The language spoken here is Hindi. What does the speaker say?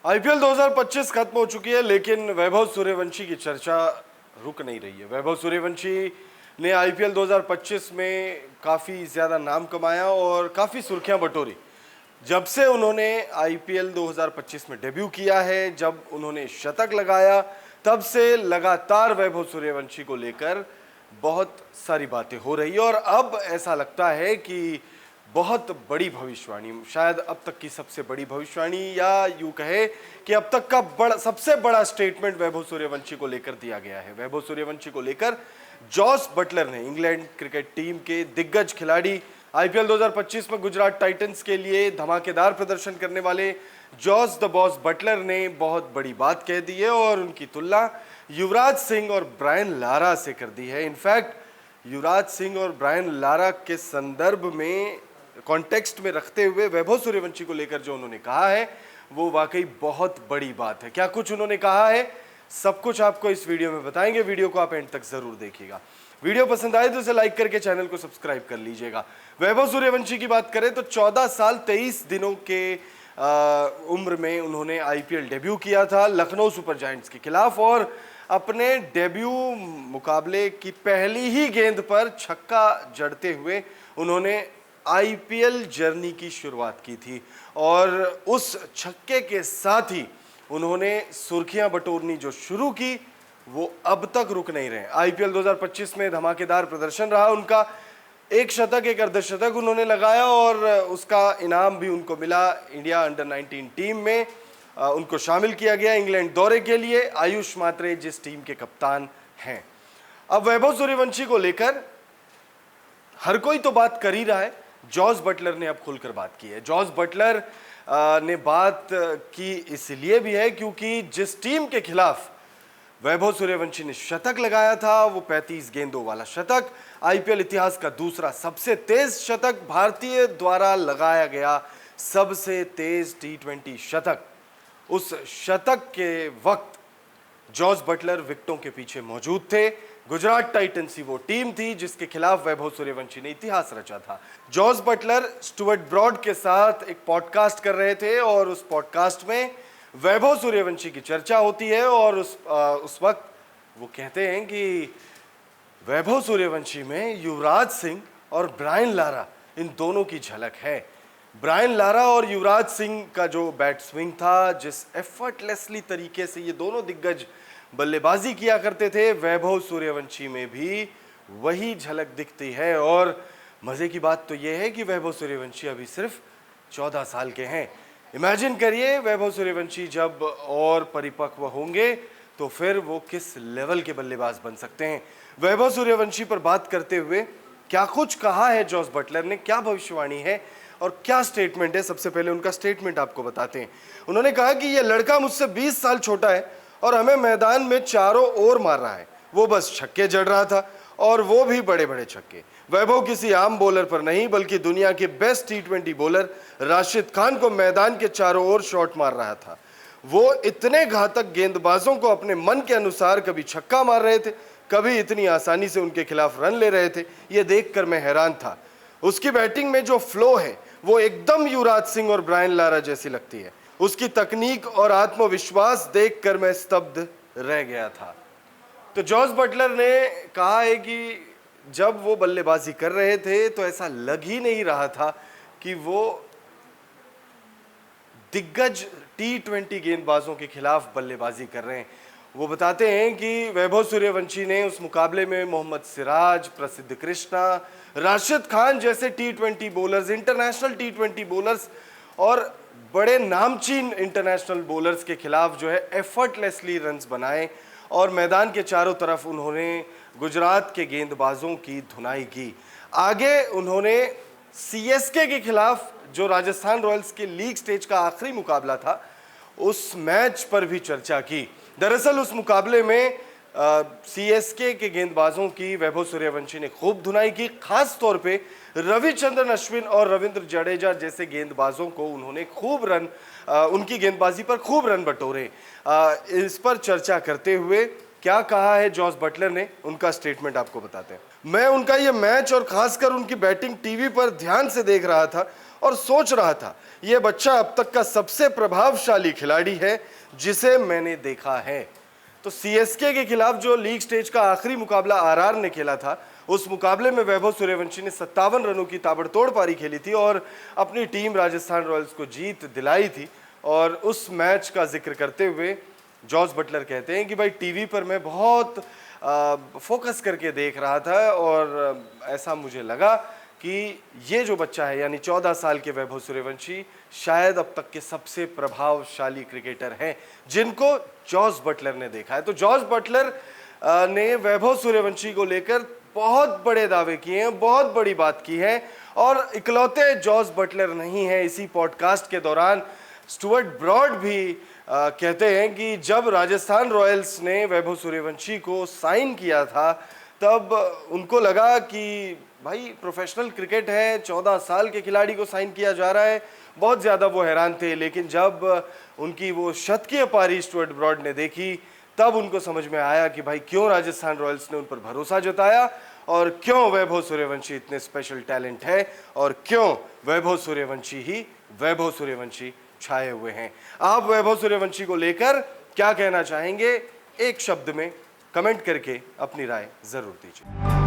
आईपीएल 2025 खत्म हो चुकी है, लेकिन वैभव सूर्यवंशी की चर्चा रुक नहीं रही है। वैभव सूर्यवंशी ने आईपीएल 2025 में काफ़ी ज़्यादा नाम कमाया और काफ़ी सुर्खियां बटोरी। जब से उन्होंने आईपीएल 2025 में डेब्यू किया है, जब उन्होंने शतक लगाया, तब से लगातार वैभव सूर्यवंशी को लेकर बहुत सारी बातें हो रही है और अब ऐसा लगता है कि बहुत बड़ी भविष्यवाणी, शायद अब तक की सबसे बड़ी भविष्यवाणी, या यूं कहे कि अब तक का सबसे बड़ा स्टेटमेंट वैभव सूर्यवंशी को लेकर दिया गया है। वैभव सूर्यवंशी को लेकर जॉस बटलर ने, इंग्लैंड क्रिकेट टीम के दिग्गज खिलाड़ी, आईपीएल 2025 में गुजरात टाइटंस के लिए धमाकेदार प्रदर्शन करने वाले जॉस द बॉस बटलर ने बहुत बड़ी बात कह दी है और उनकी तुलना युवराज सिंह और ब्रायन लारा से कर दी है। इनफैक्ट युवराज सिंह और ब्रायन लारा के संदर्भ में, कॉन्टेक्स्ट में रखते हुए वैभव सूर्यवंशी को लेकर जो उन्होंने कहा है वो वाकई बहुत बड़ी बात है। क्या कुछ उन्होंने कहा है, सब कुछ आपको इस वीडियो में बताएंगे। वीडियो को आप एंड तक जरूर देखिएगा। वीडियो पसंद आए तो इसे लाइक करके चैनल को सब्सक्राइब कर लीजिएगा। वैभव सूर्यवंशी की बात करें तो 14 साल 23 दिनों के उम्र में उन्होंने आईपीएल डेब्यू किया था लखनऊ सुपर जायंट्स के खिलाफ और अपने डेब्यू मुकाबले की पहली ही गेंद पर छक्का जड़ते हुए उन्होंने आईपीएल जर्नी की शुरुआत की थी और उस छक्के के साथ ही उन्होंने सुर्खियां बटोरनी जो शुरू की वो अब तक रुक नहीं रहे। आईपीएल 2025 में धमाकेदार प्रदर्शन रहा उनका। एक शतक, एक अर्धशतक उन्होंने लगाया और उसका इनाम भी उनको मिला। इंडिया अंडर 19 टीम में उनको शामिल किया गया इंग्लैंड दौरे के लिए। आयुष मात्रे जिस टीम के कप्तान हैं। अब वैभव सूर्यवंशी को लेकर हर कोई तो बात कर ही रहा है। जॉस बटलर ने अब खुलकर बात की है। जॉस बटलर ने बात की इसलिए भी है क्योंकि जिस टीम के खिलाफ वैभव सूर्यवंशी ने शतक लगाया था, वो 35 गेंदों वाला शतक, आईपीएल इतिहास का दूसरा सबसे तेज शतक, भारतीय द्वारा लगाया गया सबसे तेज टी20 शतक। उस शतक के वक्त जॉस बटलर विकेटों के पीछे मौजूद थे। गुजरात टाइटंस ही वो टीम थी जिसके खिलाफ वैभव सूर्यवंशी ने इतिहास रचा था। जॉस बटलर स्टुअर्ट ब्रॉड के साथ एक पॉडकास्ट कर रहे थे और उस पॉडकास्ट में वैभव सूर्यवंशी की चर्चा होती है और उस वक्त वो कहते हैं कि वैभव सूर्यवंशी में युवराज सिंह और ब्रायन लारा, इन दोनों की झलक है। ब्रायन लारा और युवराज सिंह का जो बैट स्विंग था, जिस एफर्टलेसली तरीके से ये दोनों दिग्गज बल्लेबाजी किया करते थे, वैभव सूर्यवंशी में भी वही झलक दिखती है। और मजे की बात तो यह है कि वैभव सूर्यवंशी अभी सिर्फ 14 साल के हैं। इमेजिन करिए वैभव सूर्यवंशी जब और परिपक्व होंगे तो फिर वो किस लेवल के बल्लेबाज बन सकते हैं। वैभव सूर्यवंशी पर बात करते हुए क्या कुछ कहा है जॉस बटलर ने, क्या भविष्यवाणी है और क्या स्टेटमेंट है, सबसे पहले उनका स्टेटमेंट आपको बताते हैं। उन्होंने कहा कि यह लड़का मुझसे 20 साल छोटा है और हमें मैदान में चारों ओर मार रहा है। वो बस छक्के जड़ रहा था और वो भी बड़े बड़े छक्के। वैभव किसी आम बॉलर पर नहीं बल्कि दुनिया के बेस्ट टी20 बॉलर राशिद खान को मैदान के चारों ओर शॉट मार रहा था। वो इतने घातक गेंदबाजों को अपने मन के अनुसार कभी छक्का मार रहे थे, कभी इतनी आसानी से उनके खिलाफ रन ले रहे थे। ये देखकर मैं हैरान था। उसकी बैटिंग में जो फ्लो है वो एकदम युवराज सिंह और ब्रायन लारा जैसी लगती है। उसकी तकनीक और आत्मविश्वास देखकर मैं स्तब्ध रह गया था। तो जॉस बटलर ने कहा है कि जब वो बल्लेबाजी कर रहे थे तो ऐसा लग ही नहीं रहा था कि वो दिग्गज टी20 गेंदबाजों के खिलाफ बल्लेबाजी कर रहे हैं। वो बताते हैं कि वैभव सूर्यवंशी ने उस मुकाबले में मोहम्मद सिराज, प्रसिद्ध कृष्णा, राशिद खान जैसे टी20 बॉलर्स, इंटरनेशनल टी20 बॉलर्स और बड़े नामचीन इंटरनेशनल बॉलर्स के खिलाफ जो है एफर्टलेसली रन्स बनाए और मैदान के चारों तरफ उन्होंने गुजरात के गेंदबाजों की धुनाई की। आगे उन्होंने सीएसके के खिलाफ जो राजस्थान रॉयल्स के लीग स्टेज का आखिरी मुकाबला था, उस मैच पर भी चर्चा की। दरअसल उस मुकाबले में सीएसके के गेंदबाजों की वैभव सूर्यवंशी ने खूब धुनाई की। खास तौर पे रविचंद्रन अश्विन और रविंद्र जडेजा जैसे गेंदबाजों को उन्होंने खूब रन, उनकी गेंदबाजी पर खूब रन बटोरे। इस पर चर्चा करते हुए क्या कहा है जॉस बटलर ने, उनका स्टेटमेंट आपको बताते हैं। मैं उनका ये मैच और खासकर उनकी बैटिंग टीवी पर ध्यान से देख रहा था और सोच रहा था यह बच्चा अब तक का सबसे प्रभावशाली खिलाड़ी है जिसे मैंने देखा है। तो सीएसके के खिलाफ जो लीग स्टेज का आखिरी मुकाबला आरआर ने खेला था, उस मुकाबले में वैभव सूर्यवंशी ने 57 रनों की ताबड़तोड़ पारी खेली थी और अपनी टीम राजस्थान रॉयल्स को जीत दिलाई थी। और उस मैच का जिक्र करते हुए जॉस बटलर कहते हैं कि भाई टीवी पर मैं बहुत फोकस करके देख रहा था और ऐसा मुझे लगा कि ये जो बच्चा है यानी 14 साल के वैभव सूर्यवंशी शायद अब तक के सबसे प्रभावशाली क्रिकेटर हैं जिनको जॉस बटलर ने देखा है। तो जॉस बटलर ने वैभव सूर्यवंशी को लेकर बहुत बड़े दावे किए हैं, बहुत बड़ी बात की है। और इकलौते जॉस बटलर नहीं है, इसी पॉडकास्ट के दौरान स्टुअर्ट ब्रॉड भी कहते हैं कि जब राजस्थान रॉयल्स ने वैभव सूर्यवंशी को साइन किया था तब उनको लगा कि भाई प्रोफेशनल क्रिकेट है, 14 साल के खिलाड़ी को साइन किया जा रहा है, बहुत ज़्यादा वो हैरान थे। लेकिन जब उनकी वो शतकीय पारी स्टुअर्ट ब्रॉड ने देखी तब उनको समझ में आया कि भाई क्यों राजस्थान रॉयल्स ने उन पर भरोसा जताया और क्यों वैभव सूर्यवंशी इतने स्पेशल टैलेंट है और क्यों वैभव सूर्यवंशी ही वैभव सूर्यवंशी छाए हुए हैं। आप वैभव सूर्यवंशी को लेकर क्या कहना चाहेंगे? एक शब्द में कमेंट करके अपनी राय जरूर दीजिए।